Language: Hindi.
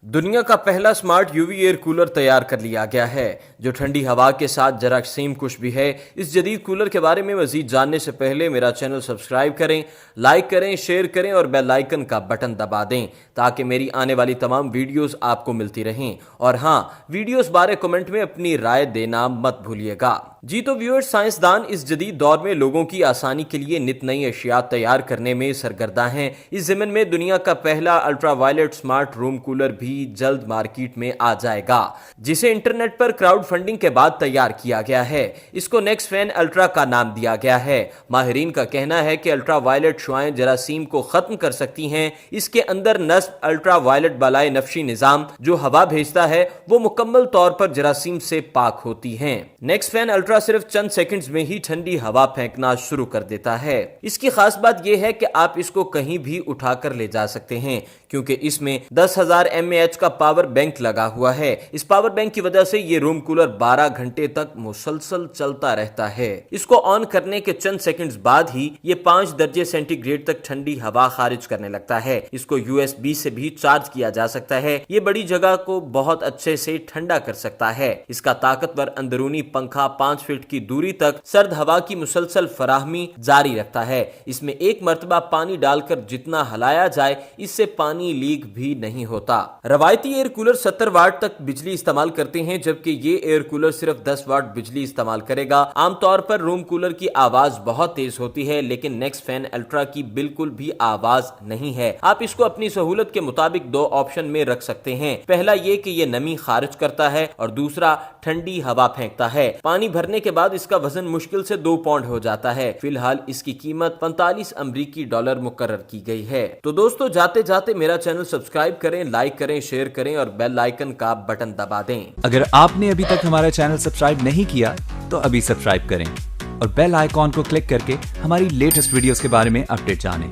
दुनिया का पहला स्मार्ट यूवी एयर कूलर तैयार कर लिया गया है जो ठंडी हवा के साथ जरासीम कुश भी है। इस जदीद कूलर के बारे में मजीद जानने से पहले मेरा चैनल सब्सक्राइब करें, लाइक करें, शेयर करें और बेल आइकन का बटन दबा दें ताकि मेरी आने वाली तमाम वीडियोस आपको मिलती रहें। और हाँ, वीडियोस बारे कमेंट में अपनी राय देना मत भूलिएगा। जी तो व्यूअर्स, साइंसदान इस जदीद दौर में लोगों की आसानी के लिए नित नई अशिया तैयार करने में सरगर्दा हैं। इस ज़िमन में दुनिया का पहला अल्ट्रावायलेट स्मार्ट रूम कूलर भी जल्द मार्केट में आ जाएगा, जिसे इंटरनेट पर क्राउड फंडिंग के बाद तैयार किया गया है। इसको नेक्स्ट फैन अल्ट्रा का नाम दिया गया है। माहिरीन का कहना है कि अल्ट्रावायलेट शुआएं जरासीम को खत्म कर सकती हैं। इसके अंदर नस्ब अल्ट्रावायलेट बलाए नफशी निजाम जो हवा भेजता है वो मुकम्मल तौर पर जरासीम से पाक होती हैं। नेक्स्ट फैन अल्ट्रा सिर्फ चंद सेकंड्स में ही ठंडी हवा फेंकना शुरू कर देता है। इसकी खास बात यह है कि आप इसको कहीं भी उठाकर ले जा सकते हैं क्योंकि इसमें 10,000 mAh का पावर बैंक लगा हुआ है। इस पावर बैंक की वजह से ये रूम कूलर 12 घंटे तक मुसलसल चलता रहता है। इसको ऑन करने के चंद सेकंड्स बाद ही ये 5 दर्जे सेंटीग्रेड तक ठंडी हवा खारिज करने लगता है। इसको USB से भी चार्ज किया जा सकता है। ये बड़ी जगह को बहुत अच्छे से ठंडा कर सकता है। इसका ताकतवर अंदरूनी पंखा 5 फीट की दूरी तक सर्द हवा की मुसलसल फराहमी जारी रखता है। इसमें एक मर्तबा पानी डालकर जितना हलाया जाए इससे पानी लीक भी नहीं होता। रवायती एयर कूलर 70 वाट तक बिजली इस्तेमाल करते हैं, जबकि ये एयर कूलर सिर्फ 10 वाट बिजली इस्तेमाल करेगा। आमतौर पर रूम कूलर की आवाज बहुत तेज होती है, लेकिन नेक्स्ट फैन अल्ट्रा की बिल्कुल भी आवाज नहीं है। आप इसको अपनी सहूलत के मुताबिक 2 ऑप्शन में रख सकते हैं। पहला ये कि ये नमी खारिज करता है और दूसरा ठंडी हवा फेंकता है। पानी भरने के बाद इसका वजन मुश्किल से 2 पाउंड हो जाता है। फिलहाल इसकी कीमत 45 अमरीकी डॉलर मुकर्रर की गई है। तो दोस्तों, जाते जाते मेरा चैनल सब्सक्राइब करें, लाइक करें, शेयर करें और बेल आइकन का बटन दबा दें। अगर आपने अभी तक हमारा चैनल सब्सक्राइब नहीं किया तो अभी सब्सक्राइब करें और बेल आइकॉन को क्लिक करके हमारी लेटेस्ट वीडियोस के बारे में अपडेट जानें।